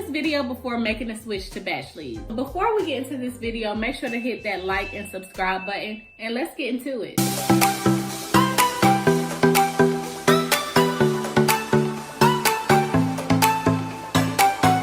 this video before making the switch to batch leads. Before we get into this video, make sure to hit that like and subscribe button, and let's get into it.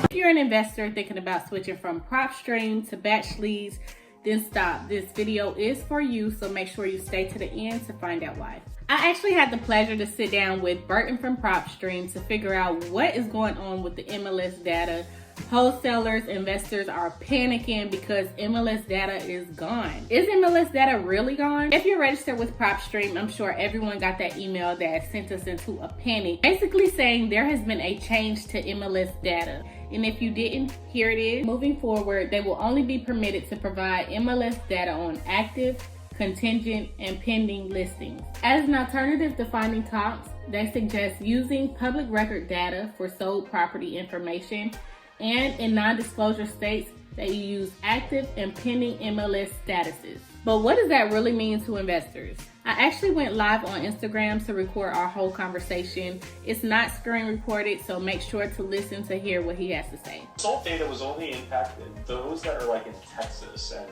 If you're an investor thinking about switching from Propstream to batch leads, then stop. This video is for you, so make sure you stay to the end to find out why. I actually had the pleasure to sit down with Burton from Propstream to figure out what is going on with the MLS data. Wholesalers, investors are panicking because MLS data is gone. Is MLS data really gone? If you're registered with Propstream, I'm sure everyone got that email that sent us into a panic, basically saying there has been a change to MLS data. And if you didn't, here it is. Moving forward, they will only be permitted to provide MLS data on active, contingent, and pending listings. As an alternative to finding comps, they suggest using public record data for sold property information, and in non-disclosure states, they use active and pending MLS statuses. But what does that really mean to investors? I actually went live on Instagram to record our whole conversation. It's not screen recorded, so make sure to listen to hear what he has to say. Sold data was only impacted those that are like in Texas and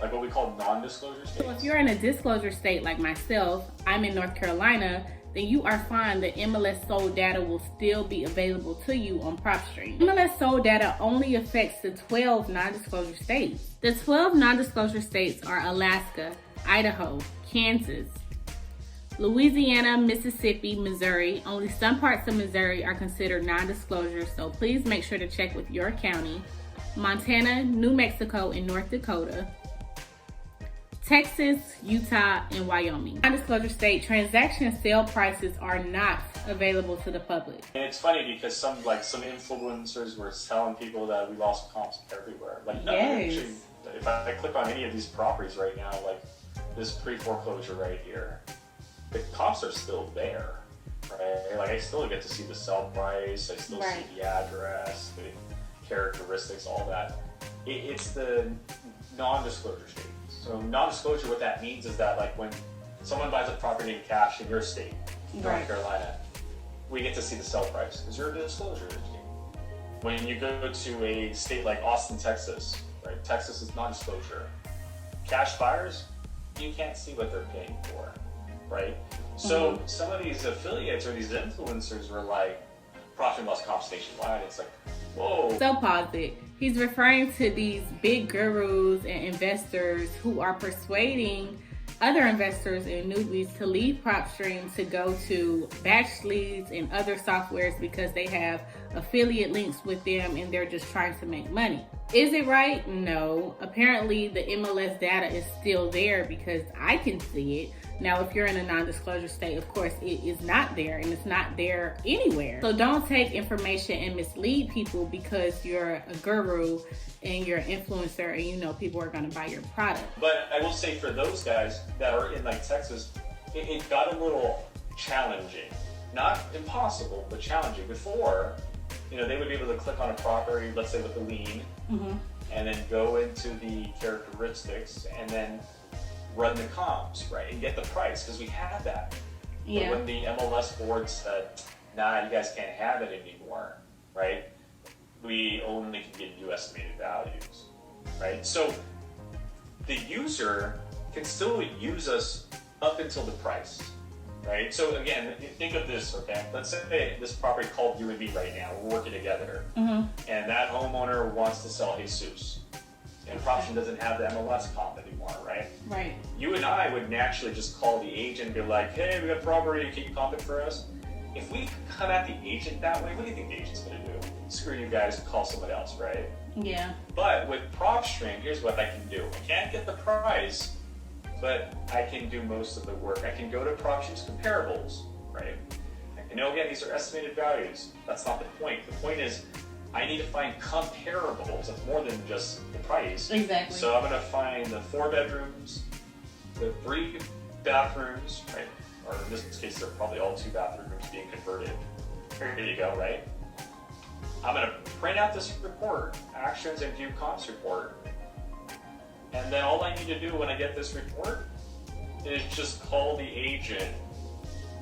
like what we call non-disclosure states. So if you're in a disclosure state like myself, I'm in North Carolina, then you are fine. The MLS sold data will still be available to you on Propstream. MLS sold data only affects the 12 non-disclosure states. The 12 non-disclosure states are Alaska, Idaho, Kansas, Louisiana, Mississippi, Missouri. Only some parts of Missouri are considered non-disclosure, so please make sure to check with your county. Montana, New Mexico, and North Dakota. Texas, Utah, and Wyoming. Non-disclosure state transaction sale prices are not available to the public. And it's funny because some influencers were telling people that we lost comps everywhere. Like no, yes. Actually, if I click on any of these properties right now, like this pre-foreclosure right here, the comps are still there, right? Like I still get to see the sell price, I still see the address, the characteristics, all that. It's the non-disclosure state. So non-disclosure, what that means is that like when someone buys a property in cash in your state, North Carolina, we get to see the sell price because you're a disclosure state. When you go to a state like Austin, Texas, right? Texas is non-disclosure. Cash buyers, you can't see what they're paying for, right? So some of these affiliates or these influencers were like, profit and loss comps nationwide. It's like, whoa. So pause it. He's referring to these big gurus and investors who are persuading other investors and newbies to leave Propstream to go to batch leads and other softwares because they have affiliate links with them and they're just trying to make money. Is it right? No. Apparently the MLS data is still there because I can see it. Now, if you're in a non-disclosure state, of course, it is not there and it's not there anywhere. So don't take information and mislead people because you're a guru and you're an influencer and you know people are going to buy your product. But I will say for those guys that are in like Texas, it got a little challenging. Not impossible, but challenging. Before, they would be able to click on a property, let's say with a lien, and then go into the characteristics and then run the comps, right, and get the price, because we had that. Yeah. But when the MLS board said, nah, you guys can't have it anymore, right, we only can give you estimated values, right? So the user can still use us up until the price, right? So again, think of this, okay? Let's say this property called you and me right now, we're working together, and that homeowner wants to sell Jesus. And Propstream doesn't have the MLS comp anymore, right? Right. You and I would naturally just call the agent and be like, hey, we got property, can you comp it for us? If we come at the agent that way, what do you think the agent's gonna do? Screw you guys, call someone else, right? Yeah. But with Propstream, here's what I can do. I can't get the price, but I can do most of the work. I can go to Propstream's comparables, right? I know, again, these are estimated values. That's not the point. The point is, I need to find comparables. It's more than just the price. Exactly. So I'm going to find the 4 bedrooms, the 3 bathrooms, right? Or in this case, they're probably all 2 bathrooms being converted. Here you go, right? I'm going to print out this report, actions and view comps report. And then all I need to do when I get this report is just call the agent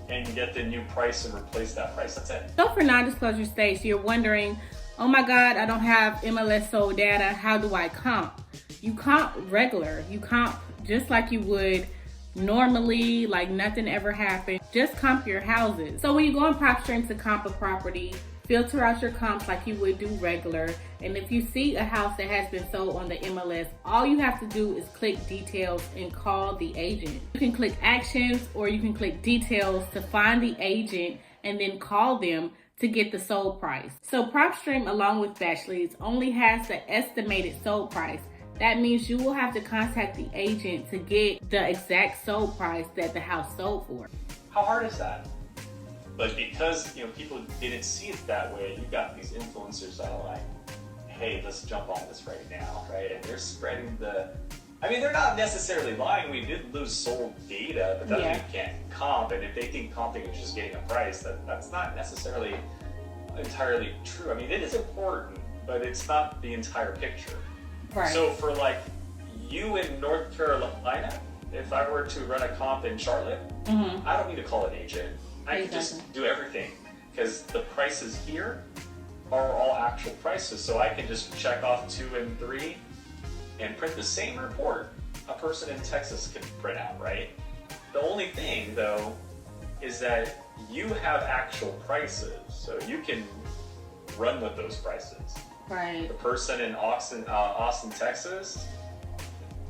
and get the new price and replace that price. That's it. So for non-disclosure states, you're wondering, oh my God, I don't have MLS sold data. How do I comp? You comp regular. You comp just like you would normally, like nothing ever happened. Just comp your houses. So when you go on Propstream to comp a property, filter out your comps like you would do regular. And if you see a house that has been sold on the MLS, all you have to do is click details and call the agent. You can click actions or you can click details to find the agent and then call them to get the sold price. So Propstream, along with Batch Leads, only has the estimated sold price. That means you will have to contact the agent to get the exact sold price that the house sold for. How hard is that? But because people didn't see it that way, you got these influencers that are like, hey, let's jump on this right now, right? And they're spreading they're not necessarily lying. We did lose sold data, but that means you can't comp. And if they think comping is just getting a price, that's not necessarily entirely true. I mean, it is important, but it's not the entire picture. Right. So for like you in North Carolina, if I were to run a comp in Charlotte, I don't need to call an agent. I can just do everything because the prices here are all actual prices. So I can just check off 2 and 3 and print the same report a person in Texas can print out, right? The only thing though is that you have actual prices, so you can run with those prices. Right. The person in Austin, Texas,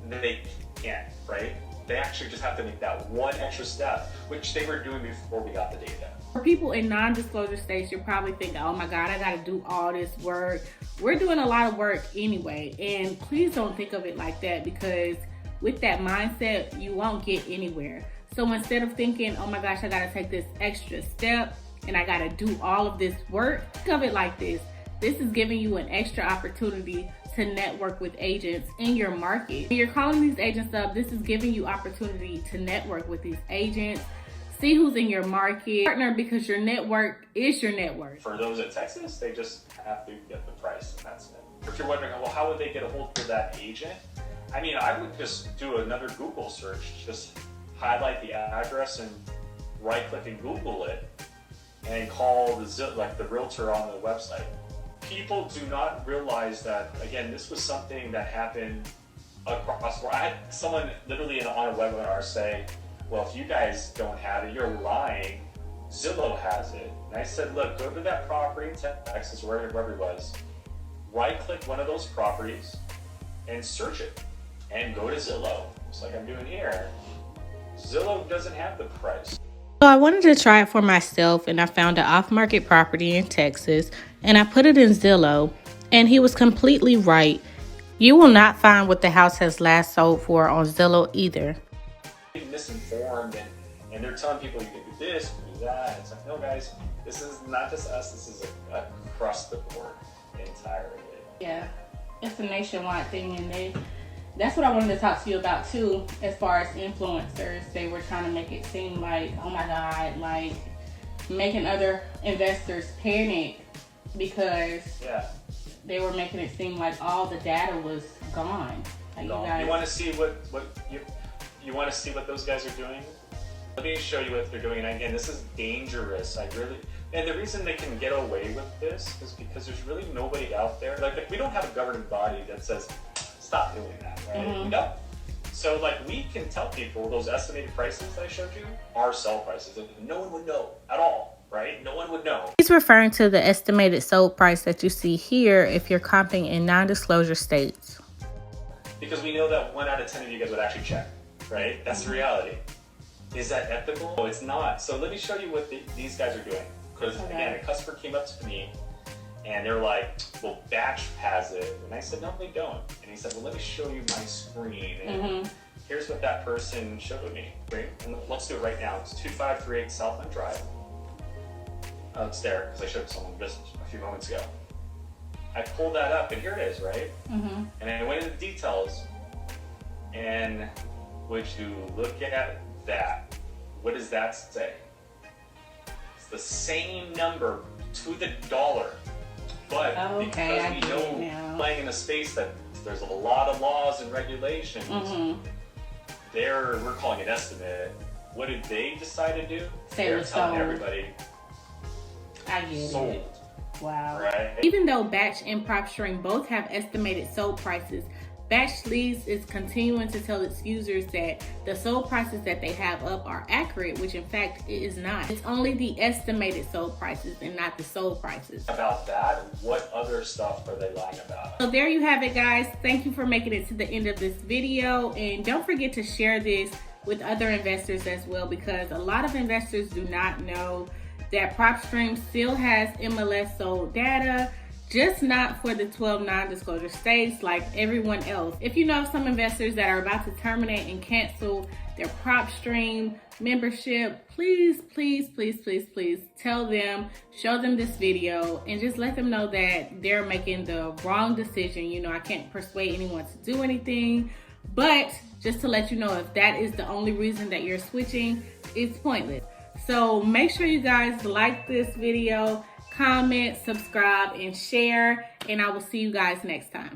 they can't, right? They actually just have to make that one extra step, which they were doing before we got the data. For people in non-disclosure states, you're probably thinking, oh my God, I gotta do all this work. We're doing a lot of work anyway. And please don't think of it like that, because with that mindset, you won't get anywhere. So instead of thinking, oh my gosh, I gotta take this extra step and I gotta do all of this work, think of it like this. This is giving you an extra opportunity to network with agents in your market. When you're calling these agents up, this is giving you opportunity to network with these agents, see who's in your market, partner, because your network is your network. For those in Texas, they just have to get the price and that's it. If you're wondering, well, how would they get a hold of that agent? I mean, I would just do another Google search, just highlight the address and right-click and Google it and call the realtor on the website. People do not realize that, again, this was something that happened across the board. I had someone literally on a webinar say, well, if you guys don't have it, you're lying. Zillow has it. And I said, look, go to that property in Texas, wherever it was, right-click one of those properties and search it. And go to Zillow, just like I'm doing here. Zillow doesn't have the price. So I wanted to try it for myself, and I found an off-market property in Texas, and I put it in Zillow, and he was completely right. You will not find what the house has last sold for on Zillow either. Misinformed, and they're telling people you can do this, you can do that. It's like, no guys, this is not just us, this is across the board entirely. Yeah, it's a nationwide thing, and that's what I wanted to talk to you about too, as far as influencers. They were trying to make it seem like, oh my God, like making other investors panic because they were making it seem like all the data was gone. Like you want to see what you want to see what those guys are doing? Let me show you what they're doing. And again, this is dangerous. And the reason they can get away with this is because there's really nobody out there. Like we don't have a governing body that says, stop doing that, right? We don't. So we can tell people those estimated prices I showed you are sell prices. No one would know at all, right? No one would know. He's referring to the estimated sold price that you see here if you're comping in non-disclosure states. Because we know that 1 out of 10 of you guys would actually check, right? That's the reality. Is that ethical? No, it's not. So let me show you what these guys are doing. Because again, a customer came up to me and they're like, well, Batch has it. And I said, no, they don't. And he said, well, let me show you my screen. And here's what that person showed me. And let's do it right now. It's 2538 Southland Drive. It's there, because I showed someone just a few moments ago. I pulled that up, and here it is, right? And I went into the details. And would you look at that? What does that say? It's the same number to the dollar. But because we know playing in a space that there's a lot of laws and regulations, we're calling it estimate. What did they decide to do? They're telling everybody I get sold. it. Wow. Right. Even though Batch and PropStream both have estimated sold prices, Batch Leads is continuing to tell its users that the sold prices that they have up are accurate, which in fact it is not. It's only the estimated sold prices and not the sold prices. About that, what other stuff are they lying about? So there you have it, guys. Thank you for making it to the end of this video, and don't forget to share this with other investors as well, because a lot of investors do not know that PropStream still has MLS sold data, just not for the 12 non-disclosure states like everyone else. If you know some investors that are about to terminate and cancel their PropStream membership, please tell them, show them this video, and just let them know that they're making the wrong decision. You know, I can't persuade anyone to do anything, but just to let you know, if that is the only reason that you're switching, it's pointless. So make sure you guys like this video, comment, subscribe, and share, and I will see you guys next time.